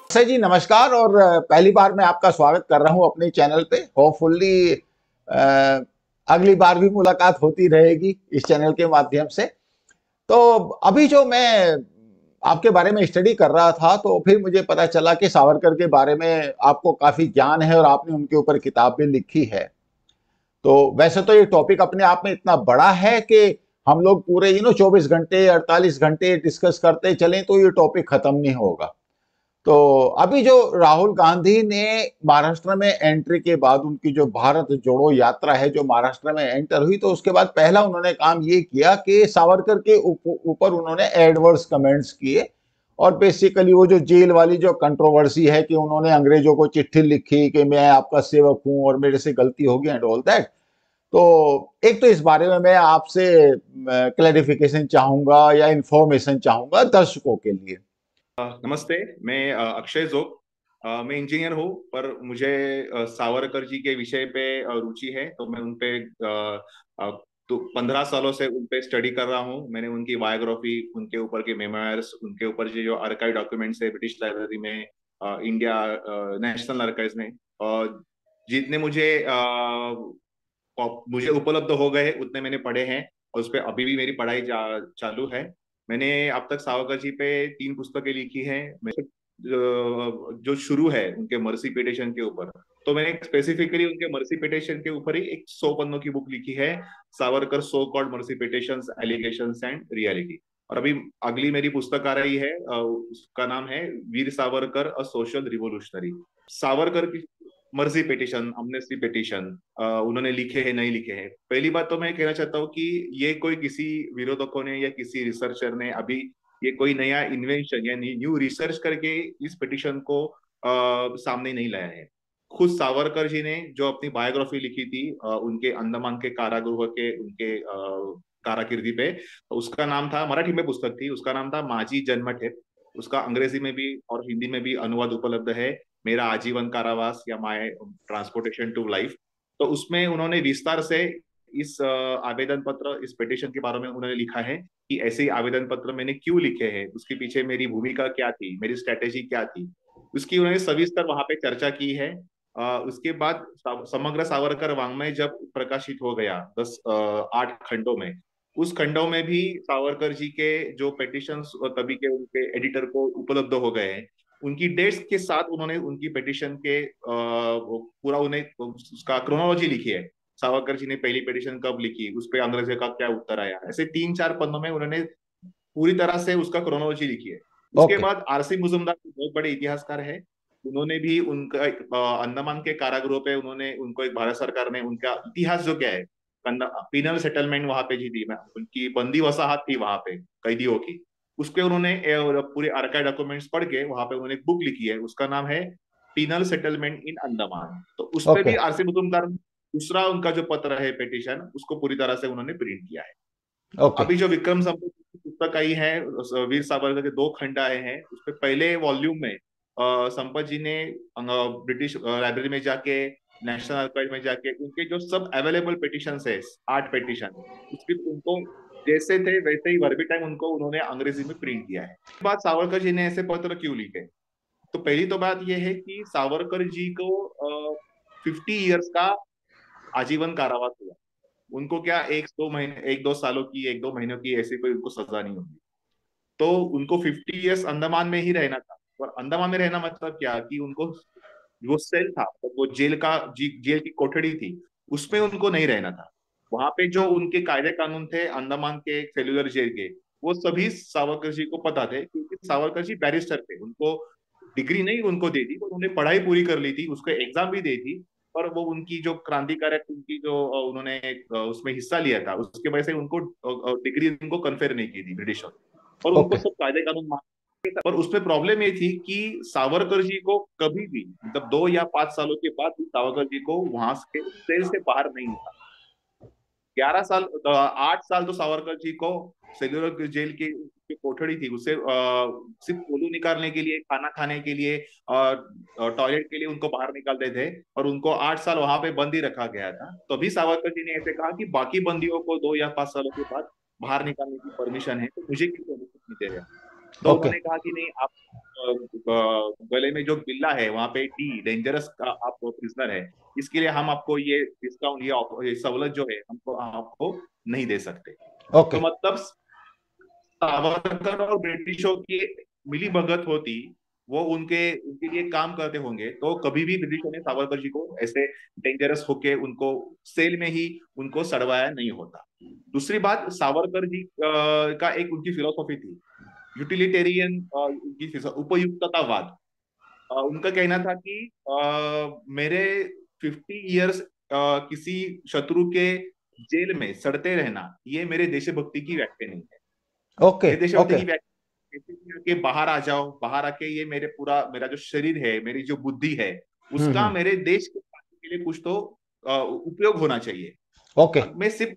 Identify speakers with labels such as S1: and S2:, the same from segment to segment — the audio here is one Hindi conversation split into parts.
S1: अक्षय जी नमस्कार। और पहली बार मैं आपका स्वागत कर रहा हूं अपने चैनल पे। होपफुली अगली बार भी मुलाकात होती रहेगी इस चैनल के माध्यम से। तो अभी जो मैं आपके बारे में स्टडी कर रहा था तो फिर मुझे पता चला कि सावरकर के बारे में आपको काफी ज्ञान है और आपने उनके ऊपर किताब भी लिखी है। तो वैसे तो ये टॉपिक अपने आप में इतना बड़ा है कि हम लोग पूरे 24 घंटे 48 घंटे डिस्कस करते चलें तो ये टॉपिक खत्म नहीं होगा। तो अभी जो राहुल गांधी ने महाराष्ट्र में एंट्री के बाद उनकी जो भारत जोड़ो यात्रा है जो महाराष्ट्र में एंटर हुई, तो उसके बाद पहला उन्होंने काम ये किया कि सावरकर के ऊपर उन्होंने एडवर्स कमेंट्स किए। और बेसिकली वो जो जेल वाली जो कंट्रोवर्सी है कि उन्होंने अंग्रेजों को चिट्ठी लिखी कि मैं आपका सेवक हूं और मेरे से गलती होगी एंड ऑल दैट। तो एक तो इस बारे में मैं आपसे क्लैरिफिकेशन चाहूंगा या इंफॉर्मेशन चाहूंगा दर्शकों के लिए।
S2: नमस्ते। मैं अक्षय जोग। मैं इंजीनियर हूँ, पर मुझे सावरकर जी के विषय पे रुचि है, तो मैं उन पे तो 15 सालों से उन पे स्टडी कर रहा हूँ। मैंने उनकी बायोग्राफी, उनके ऊपर के मेमोयर्स, उनके ऊपर जो आर्काइव डॉक्यूमेंट्स है ब्रिटिश लाइब्रेरी में, इंडिया नेशनल आर्काइव्स में, जितने मुझे उपलब्ध हो गए उतने मैंने पढ़े हैं, और उस पर अभी भी मेरी पढ़ाई चालू है। मैंने अब तक सावरकर जी पे 3 पुस्तकें लिखी हैं। जो शुरू है उनके मर्सी पिटिशन के ऊपर, तो मैंने स्पेसिफिकली उनके मर्सी पिटिशन के ऊपर ही एक 100 पन्नों की बुक लिखी है, Savarkar so called mercy petitions, allegations and reality. और अभी अगली मेरी पुस्तक आ रही है, उसका नाम है Veer Savarkar a social revolutionary. Savarkar की मर्जी पिटिशन, अमनेस्टी पिटिशन उन्होंने लिखे हैं नहीं लिखे हैं। पहली बात तो मैं कहना चाहता हूँ कि ये कोई किसी विरोधकों ने या किसी रिसर्चर ने अभी ये कोई नया इन्वेंशन या न्यू रिसर्च करके इस पिटिशन को सामने नहीं लाया है। खुद सावरकर जी ने जो अपनी बायोग्राफी लिखी थी उनके अंडमान के कारागृह के उनके काराकिर्दी पे, उसका नाम था, मराठी में पुस्तक थी, उसका नाम था माझी जन्मठेप। उसका अंग्रेजी में भी और हिंदी में भी अनुवाद उपलब्ध है, मेरा आजीवन कारावास या माय ट्रांसपोर्टेशन टू लाइफ। तो उसमें उन्होंने विस्तार से इस आवेदन पत्र, इस पिटिशन के बारे में उन्होंने लिखा है कि ऐसे ही आवेदन पत्र मैंने क्यों लिखे हैं, उसके पीछे मेरी भूमिका क्या थी, मेरी स्ट्रेटेजी क्या थी, उसकी उन्होंने सविस्तर वहां पे चर्चा की है। उसके बाद समग्र सावरकर वाङ्मय जब प्रकाशित हो गया 8 खंडों में, उस खंडों में भी सावरकर जी के जो पिटिशंस तभी के उनके एडिटर को उपलब्ध हो गए हैं। उनकी डेट्स के साथ उन्होंने उनकी पिटिशन के पूरा उन्हें उसका क्रोनोलॉजी लिखी है। सावरकर जी ने पहली पिटिशन कब लिखी, उस पर अंग्रेजों का क्या उत्तर आया, ऐसे 3-4 पन्नों में उन्होंने पूरी तरह से उसका क्रोनोलॉजी लिखी है। उसके
S1: ओके।
S2: बाद आरसी मुजुमदार बहुत बड़े इतिहासकार है, उन्होंने भी उनका अंडमान के कारागृहों पे उन्होंने उनको एक भारत सरकार ने उनका इतिहास जो क्या है, पिनल सेटलमेंट वहां पे जी थी, उनकी बंदी वसाहत थी वहां पे कैदियों की, उसके उन्होंने पूरे आर्काइव डॉक्यूमेंट्स पढ़ के वहां पे उन्होंने एक बुक लिखी है, उसका नाम है पिनल सेटलमेंट इन अंडमान। तो उस पर
S1: ओके।
S2: भी आरसी मुजुमदार दूसरा उनका जो पत्र है पिटिशन, उसको पूरी तरह से उन्होंने प्रिंट किया है।
S1: ओके।
S2: अभी जो विक्रम संपत की पुस्तक आई है, वीर सावरकर के 2 खंड आए हैं, उसपे पहले वॉल्यूम में संपत जी ने ब्रिटिश लाइब्रेरी में जाके, नेशनल आर्काइव में जाके उनके जो सब अवेलेबल पिटिशन है, 8 पिटिशन, उसकी उनको जैसे थे वैसे ही वर्बी टाइम उनको उन्होंने अंग्रेजी में प्रिंट किया है। बात सावरकर जी ने ऐसे पत्र क्यों लिखे, तो पहली तो बात यह है कि सावरकर जी को 50 ईयर्स का आजीवन कारावास हुआ। उनको क्या 1-2 महीने, 1-2 सालों की, 1-2 महीनों की ऐसी कोई उनको सजा नहीं होगी। तो उनको 50 ईयर्स अंडमान में ही रहना था। और अंडमान में रहना मतलब क्या कि उनको वो सेल था, तो वो जेल की कोठड़ी थी, उसमें उनको नहीं रहना था। वहां पे जो उनके कायदे कानून थे अंडमान के सेल्युलर जेल के, वो सभी सावरकर जी को पता थे, क्योंकि सावरकर जी बैरिस्टर थे। उनको डिग्री नहीं उनको दे दी, पर उन्होंने पढ़ाई पूरी कर ली थी, उसको एग्जाम भी दी थी। पर वो उनकी जो क्रांतिकारक, उनकी जो उन्होंने उसमें हिस्सा लिया था, उसके वजह से उनको डिग्री उनको कन्फेर नहीं की थी ब्रिटिशर, और उनको
S1: ओके।
S2: सब कायदे कानून मान। पर उसमें प्रॉब्लम ये थी कि सावरकर जी को कभी भी, मतलब 2 या 5 सालों के बाद भी सावरकर जी को वहां से सेल से बाहर नहीं निकाला। 11 साल, 8 साल तो सावरकर जी को सेल्युलर जेल की कोठड़ी थी, उससे सिर्फ कोलू निकालने के लिए, खाना खाने के लिए, टॉयलेट के लिए उनको बाहर निकालते थे, और उनको 8 साल वहां पे बंदी रखा गया था। तभी सावरकर जी ने ऐसे कहा कि बाकी बंदियों को 2 या 5 सालों के बाद बाहर निकालने की परमिशन है, तो मुझे क्यों परमिशन नहीं दे रहे। तो
S1: ओके।
S2: उन्होंने कहा कि नहीं, आप गले में जो बिल्ला है वहां पे डी डेंजरस का आप प्रिजनर है, इसके लिए हम आपको ये डिस्काउंट, ये सहूलत जो है हमको आपको नहीं दे सकते।
S1: ओके।
S2: तो मतलब सावरकर और ब्रिटिशों की मिली भगत होती, वो उनके उनके लिए काम करते होंगे, तो कभी भी ब्रिटिशों ने सावरकर जी को ऐसे डेंजरस होके उनको सेल में ही उनको सड़वाया नहीं होता। दूसरी बात, सावरकर जी का एक उनकी फिलोसॉफी थी, यूटिलिटेरियन, उनकी उपयुक्ततावाद। उनका कहना था कि मेरे 50 ईयर्स किसी शत्रु के जेल में सड़ते रहना, ये मेरे देशभक्ति की व्याख्या नहीं है।
S1: ओके।
S2: मेरे देशभक्ति
S1: ओके।
S2: की व्याख्या ऐसे नहीं है कि बाहर आ जाओ, बाहर आके ये मेरे पूरा मेरा जो शरीर है, मेरी जो बुद्धि है, उसका
S1: हम्म।
S2: मेरे देश के के लिए कुछ तो उपयोग होना चाहिए।
S1: ओके।
S2: मैं सिर्फ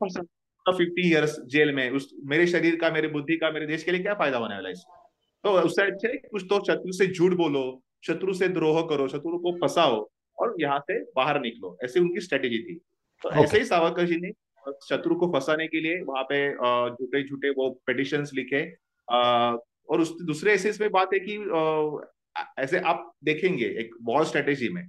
S2: 50 ईयर्स जेल में, उस मेरे शरीर का, मेरे बुद्धि का, मेरे देश के लिए क्या फायदा होने वाला है इससे? तो उससे अच्छा है कि कुछ तो शत्रु से झूठ बोलो, शत्रु से द्रोह करो, शत्रु को फंसाओ और यहाँ से बाहर निकलो, ऐसी उनकी स्ट्रेटेजी थी। तो
S1: ओके।
S2: ऐसे ही सावरकर जी ने शत्रु को फंसाने के लिए वहां पे झूठे झूठे वो पिटिशंस लिखे। और उस दूसरे ऐसे इसमें बात है कि ऐसे आप देखेंगे एक वॉर स्ट्रेटेजी में,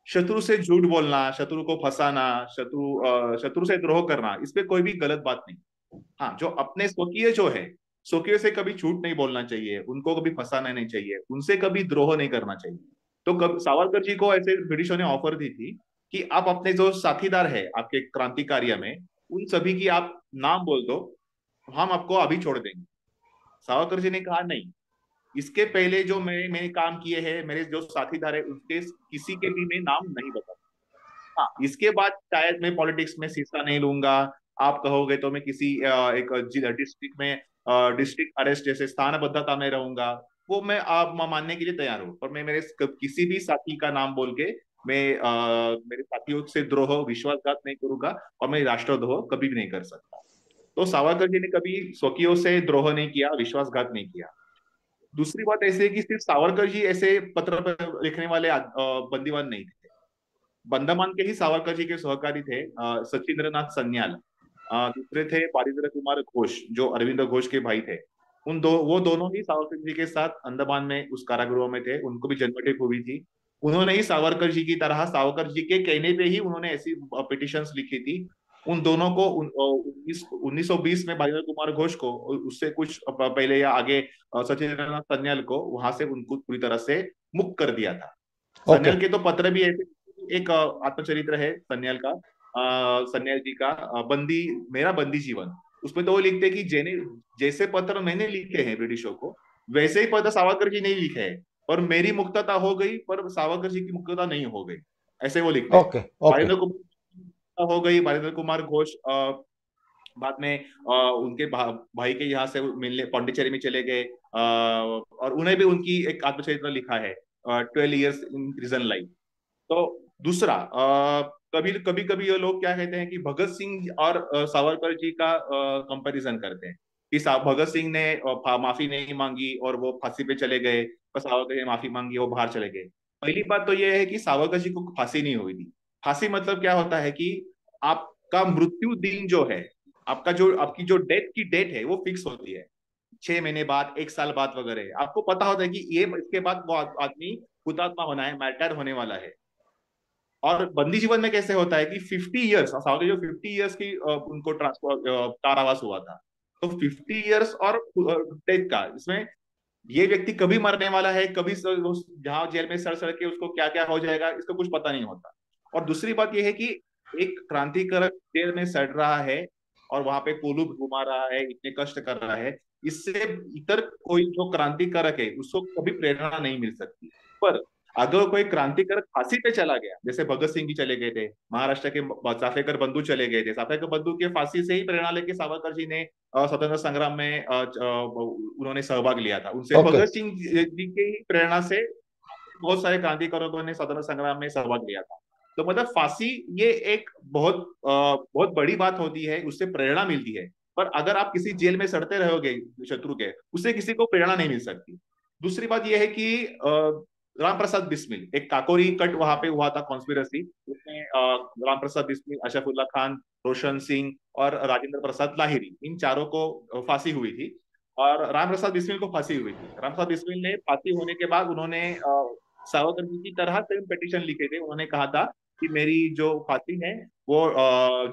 S2: शत्रु से झूठ बोलना, शत्रु को फंसाना, शत्रु से द्रोह करना, इस पे कोई भी गलत बात नहीं। हाँ, जो अपने स्वकीय जो है, स्वकीय से कभी झूठ नहीं बोलना चाहिए, उनको कभी फंसाना नहीं चाहिए, उनसे कभी द्रोह नहीं करना चाहिए। तो कब सावरकर जी को ऐसे ब्रिटिशों ने ऑफर दी थी कि आप अपने जो साथीदार है आपके क्रांति कार्य में, उन सभी की आप नाम बोल दो, हम आपको अभी छोड़ देंगे। सावरकर जी ने कहा नहीं, इसके पहले जो मैंने काम किए हैं, मेरे जो साथीदार है, उनके किसी के भी मैं नाम नहीं बता। हाँ, इसके बाद शायद मैं पॉलिटिक्स में हिस्सा नहीं लूंगा। आप कहोगे तो मैं किसी एक डिस्ट्रिक्ट में डिस्ट्रिक्ट अरेस्ट जैसे स्थानबद्धता में रहूंगा, वो मैं आप मानने के लिए तैयार हूँ, पर मैं मेरे किसी भी साथी का नाम बोल के मैं मेरे साथियों से द्रोह, विश्वासघात नहीं करूंगा, और मैं राष्ट्रद्रोह कभी भी नहीं कर सकता। तो सावरकर जी ने कभी स्वकीयों से द्रोह नहीं किया, विश्वासघात नहीं किया। दूसरी बात ऐसी है कि सिर्फ सावरकर जी ऐसे पत्र लिखने वाले बंदीवान नहीं थे। बंदमान के ही सावरकर जी के सहकारी थे सचिंद्रनाथ सन्याल। दूसरे थे बारिंद्र कुमार घोष, जो अरविंद घोष के भाई थे। वो दोनों ही सावरकर जी के साथ अंडमान में उस कारागृह में थे, उनको भी जन्मठेप हुई थी। उन्होंने ही सावरकर जी की तरह, सावरकर जी के कहने पे ही उन्होंने ऐसी पिटिशंस लिखी थी। उन दोनों को 1920 में बारिंद्र कुमार घोष को, उससे कुछ पहले या आगे सचिंद्रनाथ सन्याल को वहां से उनको पूरी तरह से मुक्त कर दिया था।
S1: ओके।
S2: सन्याल के तो पत्र भी ऐसे, एक आत्मचरित्र है सन्याल का, सन्याल जी का, बंदी, मेरा बंदी जीवन। उसमें तो वो लिखते हैं कि जैसे पत्र मैंने लिखे हैं ब्रिटिशों को, वैसे ही पत्र सावरकर जी ने लिखे हैं, पर मेरी मुक्तता हो गई, पर सावरकर जी की मुक्तता नहीं हो गई, ऐसे वो लिखते हैं।
S1: ओके। ओके।
S2: बारिंद्र कुमार हो गई, बारिंद्र कुमार घोष बाद में उनके भाई के यहाँ से मिलने पौंडीचेरी में चले गए, और उन्हें भी उनकी एक आत्मचरित्र लिखा है, 12 ईयर्स इन प्रिजन लाइफ। तो दूसरा, कभी कभी कभी ये लोग क्या कहते हैं कि भगत सिंह और सावरकर जी का कंपैरिजन करते हैं कि भगत सिंह ने माफी नहीं मांगी और वो फांसी पे चले गए, और सावरकर जी ने माफी मांगी, वो बाहर चले गए। पहली बात तो ये है कि सावरकर जी को फांसी नहीं हुई थी। फांसी मतलब क्या होता है कि आपका मृत्यु दिन जो है, आपका जो आपकी जो डेथ की डेट है, वो फिक्स होती है, 6 महीने बाद, 1 साल बाद वगैरह। आपको पता होता है कि ये इसके बाद वो आदमी हुतात्मा होना है, मैटर होने वाला है। और बंदी जीवन में कैसे होता है कि 50 ईयर्स, साउथ जो 50 ईयर्स की उनको ट्रांसफर कारावास हुआ था, तो 50 ईयर्स और डेथ का, इसमें ये व्यक्ति कभी मरने वाला है, कभी जहां जेल में सड़ सड़ के उसको क्या क्या हो जाएगा, इसका कुछ पता नहीं होता। और दूसरी बात यह है कि एक क्रांतिकारक जेल में सड़ रहा है और वहां पे कोलू घुमा रहा है, इतने कष्ट कर रहा है, इससे इतर कोई जो क्रांतिकारक है उसको कभी प्रेरणा नहीं मिल सकती। पर अगर कोई क्रांतिकारक फांसी पे चला गया, जैसे भगत सिंह जी चले गए थे, महाराष्ट्र के चाफेकर बंधु चले गए थे, चाफेकर बंधु के फांसी से ही प्रेरणा लेके सावरकर जी ने स्वतंत्र संग्राम में उन्होंने सहभाग लिया था। उनसे
S1: ओके।
S2: भगत सिंह जी के ही प्रेरणा से बहुत सारे क्रांतिकारियों ने स्वतंत्र संग्राम में सहभाग लिया था। तो मतलब फांसी ये एक बहुत बड़ी बात होती है, उससे प्रेरणा मिलती है। पर अगर आप किसी जेल में सड़ते रहोगे शत्रु के, उससे किसी को प्रेरणा नहीं मिल सकती। दूसरी बात यह है कि राम प्रसाद बिस्मिल, एक काकोरी कट वहां पे हुआ था कॉन्स्पिरसी, उसमें राम प्रसाद बिस्मिल, अशफुल्ला खान, रोशन सिंह और राजेंद्र प्रसाद लाहिरी, इन चारों को फांसी हुई थी। और राम प्रसाद बिस्मिल को फांसी हुई थी। राम प्रसाद बिस्मिल ने फांसी होने के बाद उन्होंने सावरकर जी की तरह सेम पिटीशन लिखे थे। उन्होंने कहा था कि मेरी जो फांसी है वो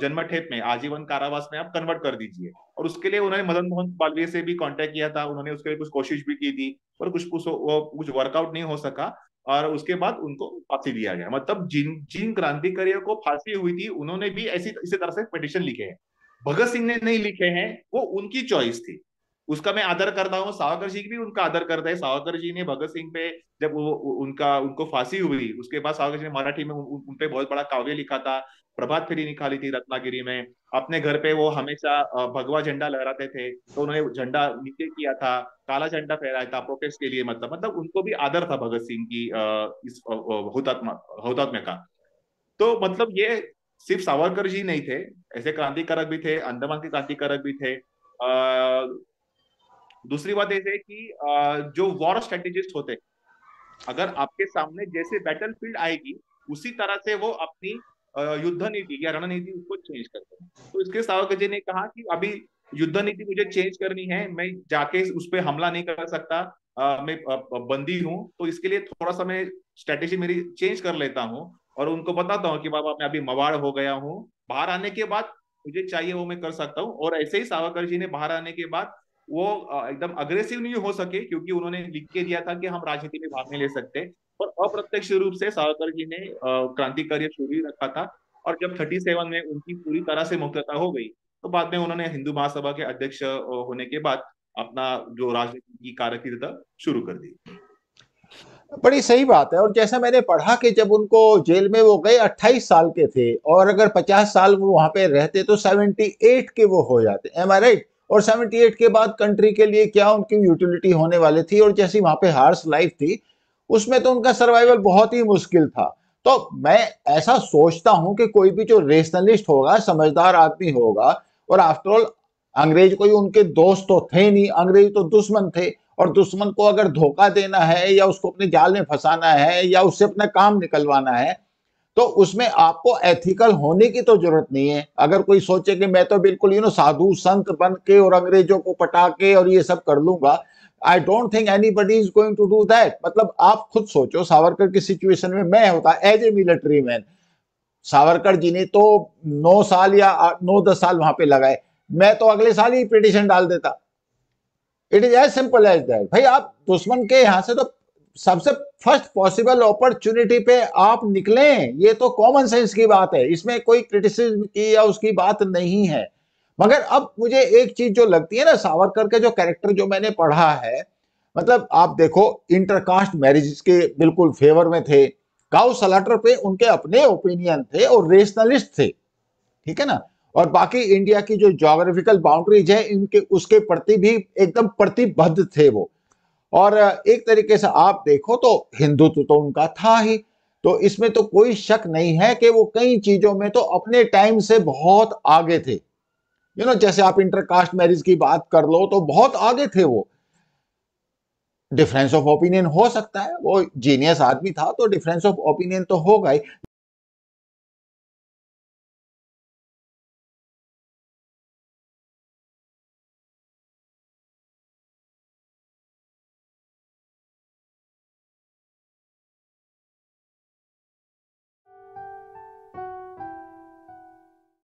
S2: जन्मठेप में, आजीवन कारावास में आप कन्वर्ट कर दीजिए। और उसके लिए उन्होंने मदन मोहन मालवीय से भी कांटेक्ट किया था, उन्होंने उसके लिए कुछ कोशिश भी की थी, पर कुछ वर्कआउट नहीं हो सका। और उसके बाद उनको फांसी दिया गया। मतलब जिन जिन क्रांतिकारियों को फांसी हुई थी उन्होंने भी ऐसी इसी तरह से पिटीशन लिखे हैं। भगत सिंह ने नहीं लिखे हैं, वो उनकी चॉइस थी। उसका मैं आदर करता हूँ, सावरकर जी भी उनका आदर करता है। सावरकर जी ने भगत सिंह पे जब उनका उनको फांसी हुई उसके बाद सावरकर जी ने मराठी में उन पे बहुत बड़ा काव्य लिखा था, प्रभात फेरी निकाली थी रत्नागिरी में। अपने घर पे वो हमेशा भगवा झंडा लहराते थे, तो उन्होंने झंडा नीचे किया था, काला झंडा फहराया था प्रोटेस्ट के लिए। मतलब उनको भी आदर था भगत सिंह की इस हुतात्मा का। तो मतलब ये सिर्फ सावरकर जी नहीं थे, ऐसे क्रांतिकारक भी थे, अंडमान के क्रांतिकारक भी थे। दूसरी बात ऐसे कि जो वॉर स्ट्रेटेजिस्ट होते, अगर आपके सामने जैसे बैटलफील्ड आएगी उसी तरह से वो अपनी युद्ध नीति या रणनीति उसको चेंज करते हैं। तो इसके सावरकर जी ने कहा कि अभी युद्ध नीति मुझे चेंज करनी है, मैं जाके उस पर हमला नहीं कर सकता, मैं बंदी हूँ, तो इसके लिए थोड़ा सा मैं स्ट्रेटेजी मेरी चेंज कर लेता हूँ। और उनको बताता हूँ कि बाबा मैं अभी मवाड़ हो गया हूँ, बाहर आने के बाद मुझे चाहिए वो मैं कर सकता हूँ। और ऐसे ही सावरकर जी ने बाहर आने के बाद वो एकदम अग्रेसिव नहीं हो सके, क्योंकि उन्होंने लिख के दिया था कि हम राजनीति में भाग नहीं ले सकते। पर अप्रत्यक्ष रूप से सावरकर जी ने क्रांति कार्य शुरू ही रखा था। और जब 37 में उनकी पूरी तरह से मुक्तता हो गई, तो बाद में उन्होंने हिंदू महासभा के अध्यक्ष होने के बाद अपना जो राजनीति की कारकिर्द शुरू कर दी।
S1: बड़ी सही बात है। और जैसा मैंने पढ़ा कि जब उनको जेल में वो गए 28 साल के थे, और अगर 50 साल वो वहां पे रहते तो 78 के वो हो जाते, एम आई राइट? और 78 के बाद कंट्री के लिए क्या उनकी यूटिलिटी होने वाली थी, और जैसी वहां पे हार्श लाइफ थी उसमें तो उनका सर्वाइवल बहुत ही मुश्किल था। तो मैं ऐसा सोचता हूं कि कोई भी जो रेशनलिस्ट होगा, समझदार आदमी होगा, और आफ्टरऑल अंग्रेज कोई उनके दोस्त तो थे नहीं, अंग्रेज तो दुश्मन थे। और दुश्मन को अगर धोखा देना है या उसको अपने जाल में फंसाना है या उससे अपना काम निकलवाना है, तो उसमें आपको एथिकल होने की तो जरूरत नहीं है। अगर कोई सोचे कि मैं तो बिल्कुल साधु संत बन के और अंग्रेजों को पटा के और ये सब कर लूंगा, I don't think anybody is going to do that. मतलब आप खुद सोचो, सावरकर की सिचुएशन में मैं होता as a military man, Savarkar ji ने तो 9 साल या 9-10 साल वहां पे लगाए, मैं तो अगले साल ही पिटिशन डाल देता। It is as simple as that. भाई आप दुश्मन के यहां से तो सबसे फर्स्ट पॉसिबल अपॉर्चुनिटी पे आप निकलें, ये तो कॉमन सेंस की बात है, इसमें कोई क्रिटिसिज्म की या उसकी बात नहीं है। मगर अब मुझे एक चीज जो लगती है ना, सावरकर के जो कैरेक्टर जो मैंने पढ़ा है, मतलब आप देखो इंटरकास्ट मैरिज के बिल्कुल फेवर में थे, काउ सलाटर पे उनके अपने ओपिनियन थे और रेशनलिस्ट थे, ठीक है ना? और बाकी इंडिया की जो ज्योग्राफिकल बाउंड्रीज है इनके उसके प्रति भी एकदम प्रतिबद्ध थे वो। और एक तरीके से आप देखो तो हिंदुत्व तो उनका था ही, तो इसमें तो कोई शक नहीं है कि वो कई चीजों में तो अपने टाइम से बहुत आगे थे। जैसे आप इंटरकास्ट मैरिज की बात कर लो तो बहुत आगे थे वो। डिफरेंस ऑफ ओपिनियन हो सकता है, वो जीनियस आदमी था तो डिफरेंस ऑफ ओपिनियन तो होगा ही।